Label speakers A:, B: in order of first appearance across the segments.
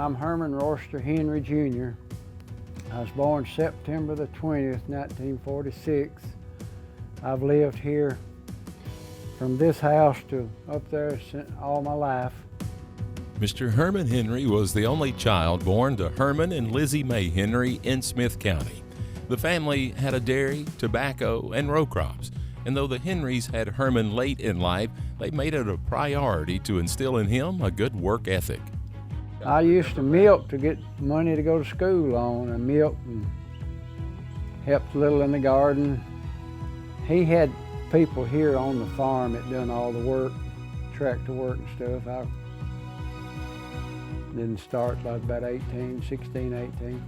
A: I'm Herman Royster Henry Jr. I was born September the 20th, 1946. I've lived here from this house to up there all my life.
B: Mr. Herman Henry was the only child born to Herman and Lizzie Mae Henry in Smith County. The family had a dairy, tobacco, and row crops, and though the Henrys had Herman late in life, they made it a priority to instill in him a good work ethic.
A: I used to milk to get money to go to school on, and milk and helped a little in the garden. He had people here on the farm that done all the work, tractor work and stuff. I didn't start till I was about 16, 18.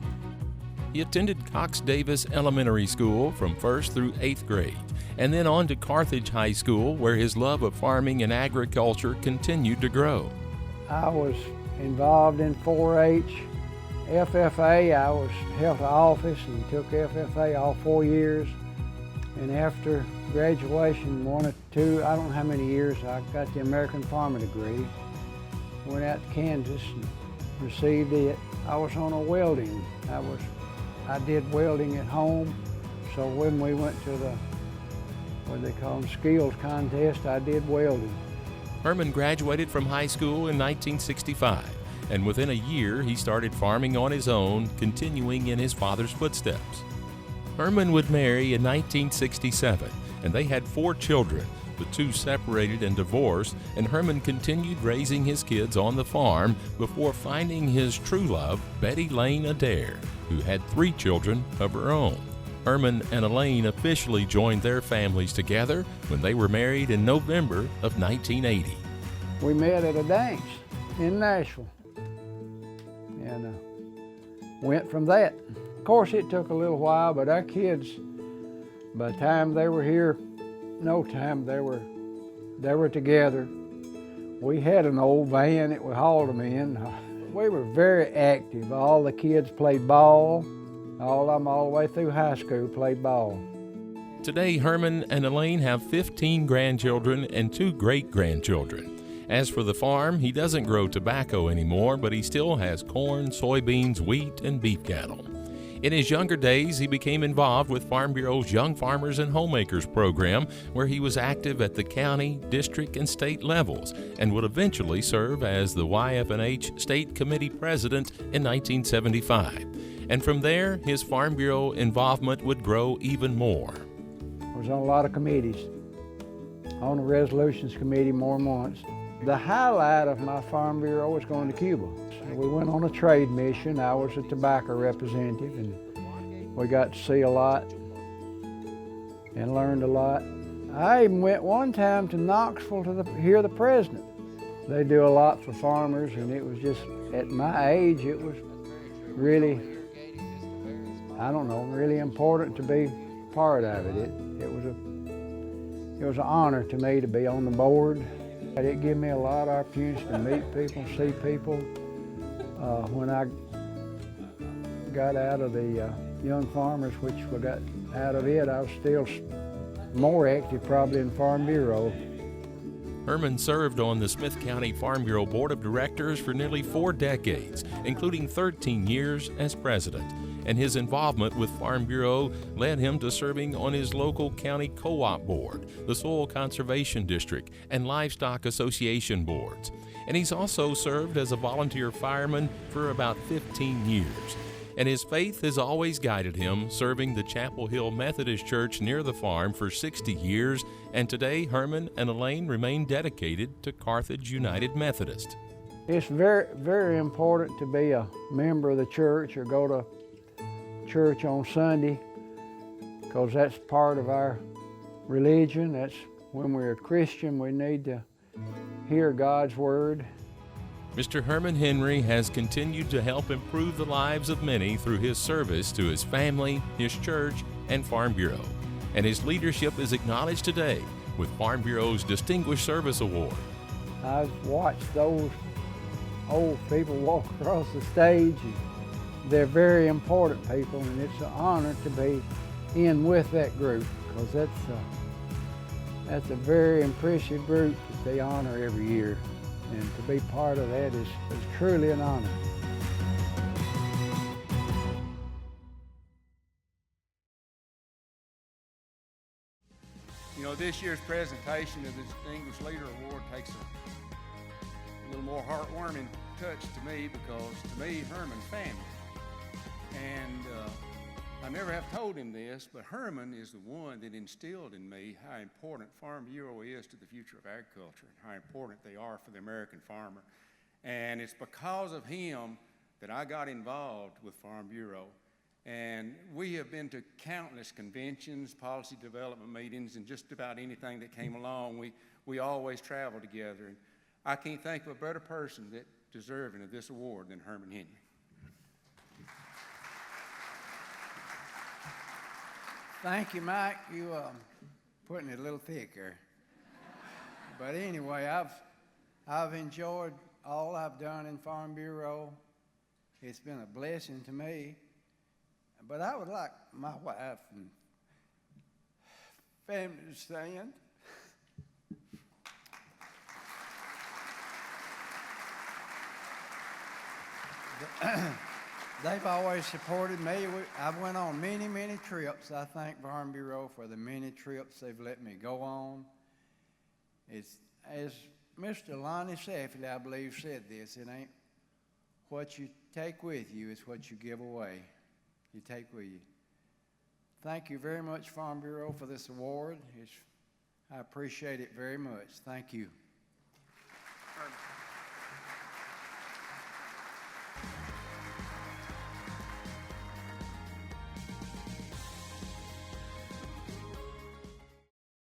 B: He attended Cox Davis Elementary School from 1st through 8th grade, and then on to Carthage High School, where his love of farming and agriculture continued to grow.
A: I was involved in 4-H, FFA. I was held office and took FFA all 4 years. And after graduation, 1 or 2, I don't know how many years, I got the American Farmer degree. Went out to Kansas and received it. I was on a welding. I did welding at home. So when we went to the, what they call them, skills contest, I did welding.
B: Herman graduated from high school in 1965, and within a year he started farming on his own, continuing in his father's footsteps. Herman would marry in 1967, and they had 4 children. The 2 separated and divorced, and Herman continued raising his kids on the farm before finding his true love, Betty Lane Adair, who had 3 children of her own. Herman and Elaine officially joined their families together when they were married in November of 1980.
A: We met at a dance in Nashville and went from that. Of course, it took a little while, but our kids, by the time they were here, no time, they were together. We had an old van that we hauled them in. We were very active. All the kids played ball. All of them all the way through high school played ball.
B: Today, Herman and Elaine have 15 grandchildren and 2 great-grandchildren. As for the farm, he doesn't grow tobacco anymore, but he still has corn, soybeans, wheat, and beef cattle. In his younger days, he became involved with Farm Bureau's Young Farmers and Homemakers program, where he was active at the county, district, and state levels, and would eventually serve as the YF&H State Committee President in 1975. And from there, his Farm Bureau involvement would grow even more.
A: I was on a lot of committees, on the Resolutions Committee more than once. The highlight of my Farm Bureau was going to Cuba. We went on a trade mission. I was a tobacco representative, and we got to see a lot and learned a lot. I even went one time to Knoxville to hear the president. They do a lot for farmers, and it was just, at my age, it was really, I don't know, really important to be part of it. It was an honor to me to be on the board. It gave me a lot of opportunities to meet people, see people. When I got out of the Young Farmers, which we got out of it, I was still more active probably in Farm Bureau.
B: Herman served on the Smith County Farm Bureau Board of Directors for nearly 4 decades, including 13 years as president. And his involvement with Farm Bureau led him to serving on his local county co-op board, the Soil Conservation District, and Livestock Association boards. And he's also served as a volunteer fireman for about 15 years. And his faith has always guided him, serving the Chapel Hill Methodist Church near the farm for 60 years. And today, Herman and Elaine remain dedicated to Carthage United Methodist.
A: It's very, very important to be a member of the church or go to church on Sunday, because that's part of our religion. That's when we're a Christian, we need to hear God's word.
B: Mr. Herman Henry has continued to help improve the lives of many through his service to his family, his church, and Farm Bureau. And his leadership is acknowledged today with Farm Bureau's Distinguished Service Award.
A: I've watched those old people walk across the stage. They're very important people, and it's an honor to be in with that group, because that's a very impressive group that they honor every year. And to be part of that is truly an honor.
C: this year's presentation of the Distinguished Leader Award takes a little more heartwarming touch to me because, to me, Herman's family. And I never have told him this, but Herman is the one that instilled in me how important Farm Bureau is to the future of agriculture and how important they are for the American farmer. And it's because of him that I got involved with Farm Bureau. And we have been to countless conventions, policy development meetings, and just about anything that came along. We always travel together. And I can't think of a better person that deserving of this award than Herman Henry.
A: Thank you, Mike. You putting it a little thicker. But anyway, I've enjoyed all I've done in Farm Bureau. It's been a blessing to me. But I would like my wife and family to stand. They've always supported me. I've went on many, many trips. I thank Farm Bureau for the many trips they've let me go on. It's, as Mr. Lonnie Safely, I believe, said this, it ain't what you take with you, it's what you give away. You take with you. Thank you very much, Farm Bureau, for this award. I appreciate it very much. Thank you.
C: Herman.